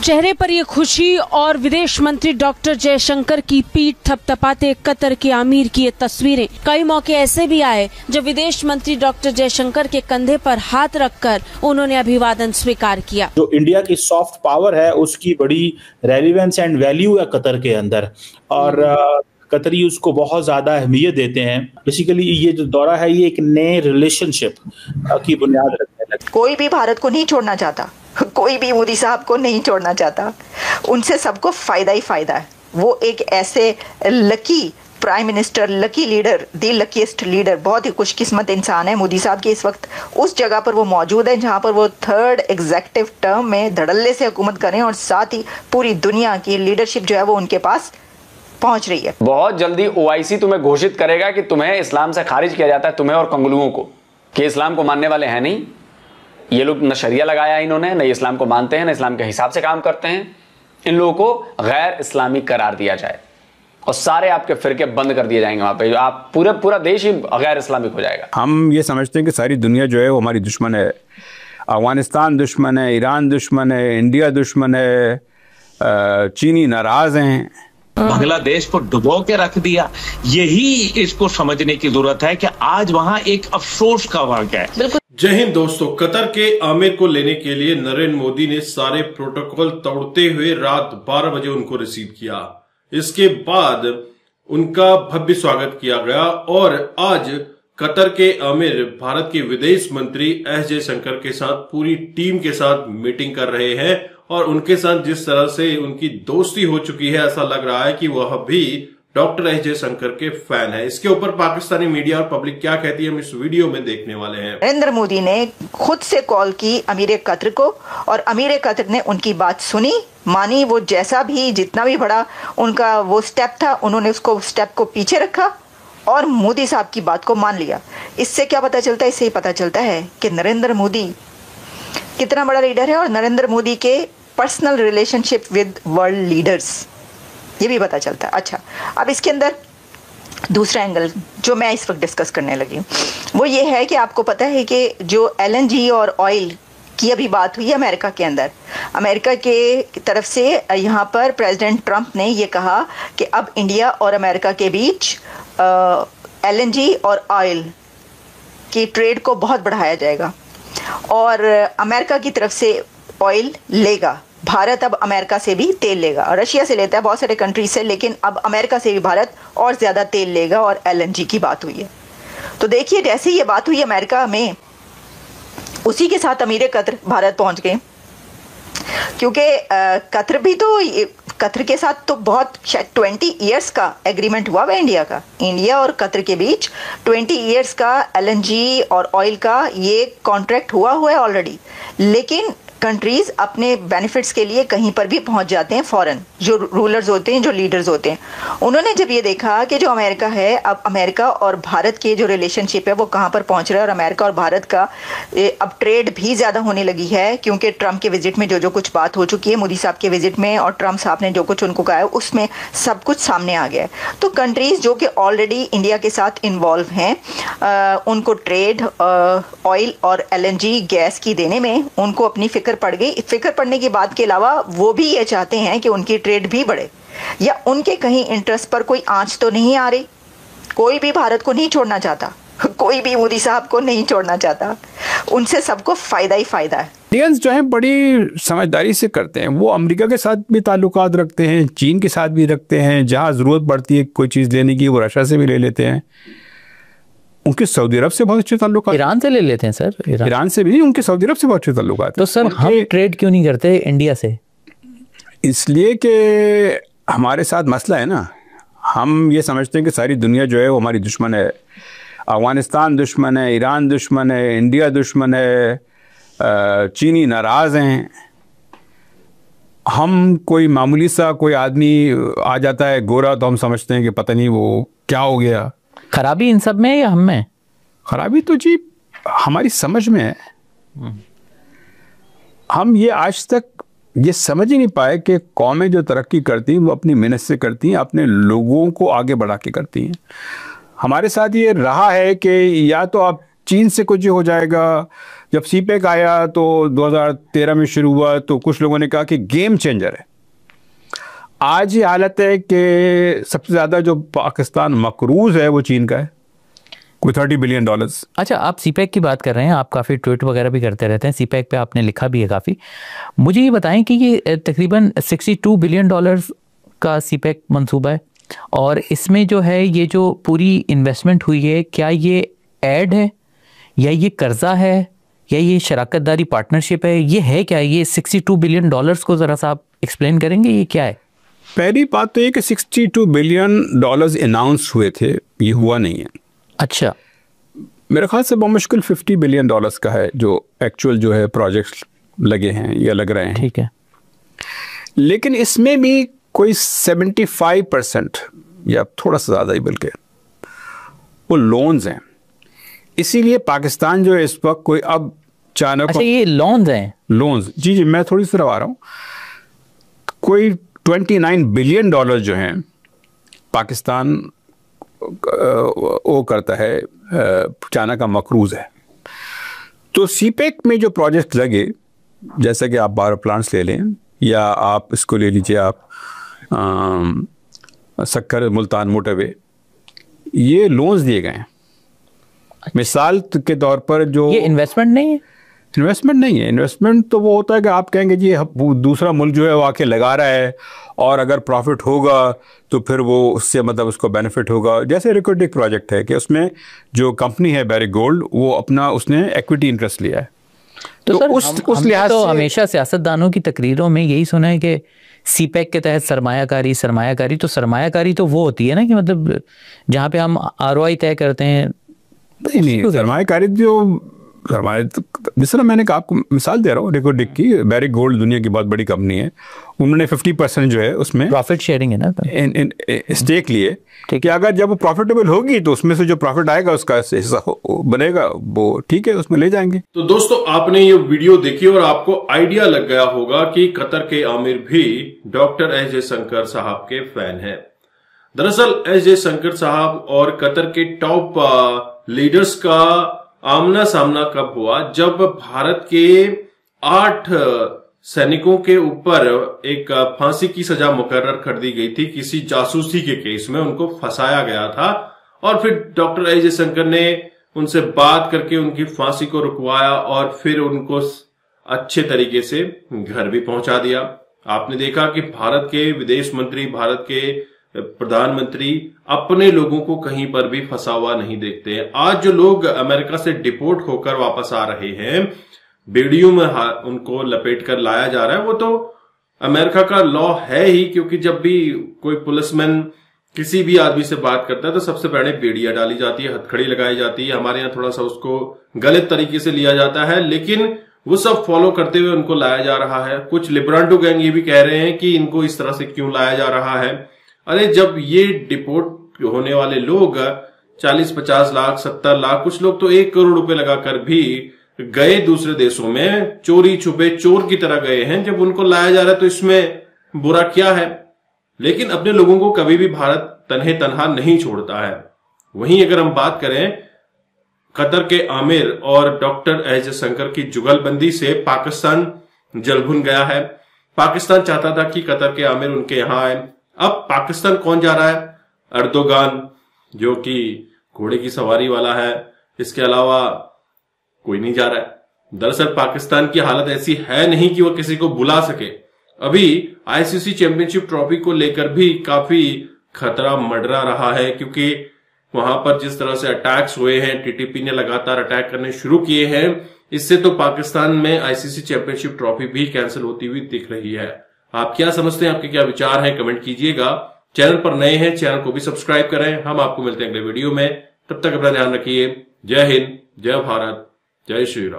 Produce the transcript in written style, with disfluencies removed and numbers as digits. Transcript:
चेहरे पर ये खुशी और विदेश मंत्री डॉक्टर जयशंकर की पीठ थपथपाते कतर के आमिर की ये तस्वीरें। कई मौके ऐसे भी आए जब विदेश मंत्री डॉक्टर जयशंकर के कंधे पर हाथ रखकर उन्होंने अभिवादन स्वीकार किया। जो इंडिया की सॉफ्ट पावर है उसकी बड़ी रेलिवेंस एंड वैल्यू है कतर के अंदर, और कतरी उसको बहुत ज्यादा अहमियत देते हैं। बेसिकली ये जो दौरा है ये एक नए रिलेशनशिप की बुनियाद रखने लगे। कोई भी भारत को नहीं छोड़ना चाहता, कोई भी मोदी साहब को नहीं छोड़ना चाहता, उनसे सबको फायदा ही फायदा है। वो एक ऐसे lucky prime minister, lucky leader, the luckiest leader, बहुत ही खुशकिस्मत इंसान है मोदी साहब के। इस वक्त उस जगह पर वो मौजूद है जहां पर वो थर्ड एग्जीक्यूटिव टर्म में धड़ल्ले से हुकूमत करें, और साथ ही पूरी दुनिया की लीडरशिप जो है वो उनके पास पहुंच रही है। बहुत जल्दी ओआईसी तुम्हें घोषित करेगा कि तुम्हें इस्लाम से खारिज किया जाता है, तुम्हें और कंगलुओं को, कि इस्लाम को मानने वाले हैं नहीं ये लोग। न शरिया लगाया इन्होंने, न इस्लाम को मानते हैं, न इस्लाम के हिसाब से काम करते हैं। इन लोगों को गैर इस्लामी करार दिया जाए और सारे आपके फिरके बंद कर दिए जाएंगे वहां पे। आप पूरा देश ही गैर इस्लामिक हो जाएगा। हम ये समझते हैं कि सारी दुनिया जो है वो हमारी दुश्मन है। अफगानिस्तान दुश्मन है, ईरान दुश्मन है, इंडिया दुश्मन है, चीनी नाराज हैं, बांग्लादेश को डुबो के रख दिया। यही इसको समझने की जरूरत है कि आज वहां एक अफसोस का वाक़या है। जय हिंद दोस्तों, कतर के आमिर को लेने के लिए नरेंद्र मोदी ने सारे प्रोटोकॉल तोड़ते हुए रात 12 बजे उनको रिसीव किया। इसके बाद उनका भव्य स्वागत किया गया और आज कतर के आमिर भारत के विदेश मंत्री एस जयशंकर के साथ पूरी टीम के साथ मीटिंग कर रहे हैं, और उनके साथ जिस तरह से उनकी दोस्ती हो चुकी है ऐसा लग रहा है कि वह भी डॉक्टर एस जयशंकर के फैन है। इसके ऊपर पाकिस्तानी मीडिया और पब्लिक क्या कहती है हम इस वीडियो में देखने वाले हैं। नरेंद्र मोदी ने खुद से कॉल की अमीर कतर को, और अमीर कतर ने उनकी बात सुनी, मानी। वो जैसा भी जितना भी बड़ा उनका वो स्टेप था, उन्होंने उसको स्टेप को पीछे रखा और मोदी साहब की बात को मान लिया। इससे क्या पता चलता है? इससे ही पता चलता है कि नरेंद्र मोदी कितना बड़ा लीडर है, और नरेंद्र मोदी के personal relationship with world leaders, ये भी पता चलता है। अच्छा, अब इसके अंदर दूसरा एंगल जो मैं इस वक्त डिस्कस करने लगी वो ये है कि आपको पता है कि जो LNG और ऑयल की अभी बात हुई है अमेरिका के अंदर, अमेरिका के तरफ से यहाँ पर प्रेसिडेंट ट्रंप ने ये कहा कि अब इंडिया और अमेरिका के बीच LNG और ऑयल की ट्रेड को बहुत बढ़ाया जाएगा, और अमेरिका की तरफ से ऑयल लेगा भारत। अब अमेरिका से भी तेल लेगा, रशिया से लेता है बहुत सारे कंट्रीज से, लेकिन अब अमेरिका से भी भारत और ज़्यादा तेल लेगा, और LNG की बात हुई है। तो देखिए, जैसे ये बात हुई अमेरिका में, उसी के साथ अमीर कतर भारत पहुंच गए, क्योंकि कतर भी तो, कतर के साथ तो बहुत 20 ईयर्स का एग्रीमेंट हुआ है इंडिया का, इंडिया और कतर के बीच 20 ईयर्स का LNG और ऑयल का ये कॉन्ट्रैक्ट हुआ है ऑलरेडी। लेकिन कंट्रीज अपने बेनिफिट्स के लिए कहीं पर भी पहुंच जाते हैं, फॉरेन जो रूलर्स होते हैं, जो लीडर्स होते हैं। उन्होंने जब ये देखा कि जो अमेरिका है, अब अमेरिका और भारत के जो रिलेशनशिप है वो कहाँ पर पहुंच रहा है, और अमेरिका और भारत का अब ट्रेड भी ज़्यादा होने लगी है, क्योंकि ट्रंप के विजिट में जो कुछ बात हो चुकी है, मोदी साहब के विजिट में और ट्रंप साहब ने जो कुछ उनको कहा है, उसमें सब कुछ सामने आ गया है। तो कंट्रीज जो कि ऑलरेडी इंडिया के साथ इन्वॉल्व हैं, उनको ट्रेड ऑयल और LNG गैस की देने में उनको अपनी फिक्र पड़ गई। फिक्र पड़ने की बात के अलावा वो भी ये चाहते हैं कि उनकी ट्रेड भी बढ़े, या उनके कहीं इंटरेस्ट पर कोई आंच तो नहीं आ रही। कोई भी भारत को नहीं छोड़ना चाहता, कोई भी मोदी साहब को नहीं छोड़ना चाहता, उनसे सबको फायदा ही फायदा है। इंडियंस जो है बड़ी समझदारी से करते हैं। वो अमेरिका के साथ भी ताल्लुकात रखते हैं, चीन के साथ भी रखते हैं, जहाँ ज़रूरत पड़ती है कोई चीज़ लेने की वो रशिया से भी ले लेते हैं। उनके सऊदी अरब से बहुत अच्छे ताल्लुक, ईरान से ले लेते हैं सर, ईरान से भी, उनके सऊदी अरब से बहुत अच्छे ताल्लुक। तो सर हम ट्रेड क्यों नहीं करते इंडिया से? इसलिए कि हमारे साथ मसला है ना, हम ये समझते हैं कि सारी दुनिया जो है वो हमारी दुश्मन है। अफगानिस्तान दुश्मन है, ईरान दुश्मन है, इंडिया दुश्मन है, चीनी नाराज हैं। हम कोई मामूली सा कोई आदमी आ जाता है गोरा, तो हम समझते हैं कि पता नहीं वो क्या हो गया। खराबी इन सब में या हम में? खराबी तो जी हमारी समझ में है। हम ये आज तक ये समझ ही नहीं पाए कि कौमें जो तरक्की करती हैं वो अपनी मेहनत से करती हैं, अपने लोगों को आगे बढ़ा के करती हैं। हमारे साथ ये रहा है कि या तो आप चीन से कुछ हो जाएगा, जब सीपेक आया तो 2013 में शुरू हुआ, तो कुछ लोगों ने कहा कि गेम चेंजर है। आज ये हालत है कि सबसे ज़्यादा जो पाकिस्तान मकरूज है वो चीन का है, कोई $30 बिलियन। अच्छा, आप सीपैक की बात कर रहे हैं, आप काफ़ी ट्वीट वगैरह भी करते रहते हैं, सीपैक पे आपने लिखा भी है काफ़ी। मुझे ये बताएं कि ये तकरीबन $62 बिलियन का सीपैक मंसूबा है, और इसमें जो है ये जो पूरी इन्वेस्टमेंट हुई है, क्या ये ऐड है या ये कर्जा है या ये शराकतदारी पार्टनरशिप है, ये है क्या? ये $62 बिलियन को ज़रा सा आप एक्सप्लेन करेंगे, ये क्या है? पहली बात तो ये कि $62 बिलियन अनाउंस हुए थे, ये हुआ नहीं है। अच्छा, मेरे ख्याल से बहुत मुश्किल $50 बिलियन का है जो एक्चुअल जो है प्रोजेक्ट्स लगे हैं या लग रहे हैं। ठीक है, लेकिन इसमें भी कोई 75% या थोड़ा सा ज़्यादा ही बल्कि वो लोन्स हैं। इसीलिए पाकिस्तान जो है इस वक्त कोई अब चाइना अच्छा ये लोन्स हैं? लोन्स, जी जी, मैं थोड़ी सी रहा हूँ। कोई $29 बिलियन जो हैं पाकिस्तान वो करता है, चाइना का मकरूज है। तो सीपेक में जो प्रोजेक्ट लगे, जैसे कि आप पावर प्लांट्स ले लें या आप इसको ले लीजिए, आप सक्कर मुल्तान मोटरवे, ये लोन्स दिए गए हैं। मिसाल के तौर पर जो ये इन्वेस्टमेंट नहीं है, इन्वेस्टमेंट नहीं है। इन्वेस्टमेंट तो वो होता है कि आप कहेंगे जी दूसरा मुल्क जो है वो आके लगा रहा है और अगर प्रॉफिट होगा तो फिर वो उससे मतलब उसको बेनिफिट होगा। जैसे रिकोडिक प्रोजेक्ट है कि उसमें जो कंपनी है बैरिक गोल्ड, वो अपना उसने इक्विटी इंटरेस्ट लिया है। तो सर उस लिहाज से हमेशा सियासतदानों की तकरीरों में यही सुना है कि सीपेक के तहत सरमायाकारी तो वो होती है ना कि मतलब जहाँ पे हम ROI तय करते हैं। नहीं, सरमायाकारी जिस तरह मैंने आपको मिसाल दे रहा हूँ रिकोडिक की, बैरिक गोल्ड दुनिया की बहुत बड़ी कंपनी है, उन्होंने 50% जो है उसमें प्रॉफिट शेयरिंग है ना, स्टेक लिए कि अगर जब वो प्रॉफिटेबल होगी तो उसमें से जो प्रॉफिट आएगा उसका हिस्सा बनेगा, वो ठीक है उसमें ले जाएंगे। तो दोस्तों आपने ये वीडियो देखी और आपको आइडिया लग गया होगा कि कतर के आमिर भी डॉक्टर एस जयशंकर साहब के फैन है। दरअसल एस जयशंकर साहब और कतर के टॉप लीडर्स का आमना सामना कब हुआ, जब भारत के 8 सैनिकों के ऊपर एक फांसी की सजा मुकर्रर कर दी गई थी। किसी जासूसी के केस में उनको फंसाया गया था और फिर डॉक्टर एस जयशंकर ने उनसे बात करके उनकी फांसी को रुकवाया और फिर उनको अच्छे तरीके से घर भी पहुंचा दिया। आपने देखा कि भारत के विदेश मंत्री, भारत के प्रधानमंत्री अपने लोगों को कहीं पर भी फंसा हुआ नहीं देखते हैं। आज जो लोग अमेरिका से डिपोर्ट होकर वापस आ रहे हैं, बेड़ियों में उनको लपेट कर लाया जा रहा है, वो तो अमेरिका का लॉ है ही, क्योंकि जब भी कोई पुलिसमैन किसी भी आदमी से बात करता है तो सबसे पहले बेड़ियां डाली जाती है, हथकड़ी लगाई जाती है। हमारे यहाँ थोड़ा सा उसको गलत तरीके से लिया जाता है, लेकिन वो सब फॉलो करते हुए उनको लाया जा रहा है। कुछ लिब्रांडो गैंग ये भी कह रहे हैं कि इनको इस तरह से क्यों लाया जा रहा है। अरे जब ये डिपोर्ट होने वाले लोग 40-50 लाख 70 लाख, कुछ लोग तो 1 करोड़ रुपए लगाकर भी गए दूसरे देशों में, चोरी छुपे चोर की तरह गए हैं, जब उनको लाया जा रहा है तो इसमें बुरा क्या है। लेकिन अपने लोगों को कभी भी भारत तन्हे तन्हा नहीं छोड़ता है। वहीं अगर हम बात करें कतर के आमिर और डॉक्टर एस जयशंकर की जुगलबंदी से पाकिस्तान जलभुन गया है। पाकिस्तान चाहता था कि कतर के आमिर उनके यहां आए। अब पाकिस्तान कौन जा रहा है? अर्दोगान, जो कि घोड़े की सवारी वाला है, इसके अलावा कोई नहीं जा रहा है। दरअसल पाकिस्तान की हालत ऐसी है नहीं कि वह किसी को बुला सके। अभी आईसीसी चैंपियनशिप ट्रॉफी को लेकर भी काफी खतरा मंडरा रहा है, क्योंकि वहां पर जिस तरह से अटैक्स हुए हैं, टीटीपी ने लगातार अटैक करने शुरू किए हैं, इससे तो पाकिस्तान में आईसीसी चैंपियनशिप ट्रॉफी भी कैंसिल होती हुई दिख रही है। आप क्या समझते हैं, आपके क्या विचार हैं, कमेंट कीजिएगा। चैनल पर नए हैं, चैनल को भी सब्सक्राइब करें। हम आपको मिलते हैं अगले वीडियो में, तब तक अपना ध्यान रखिए। जय हिंद, जय भारत, जय श्री राम।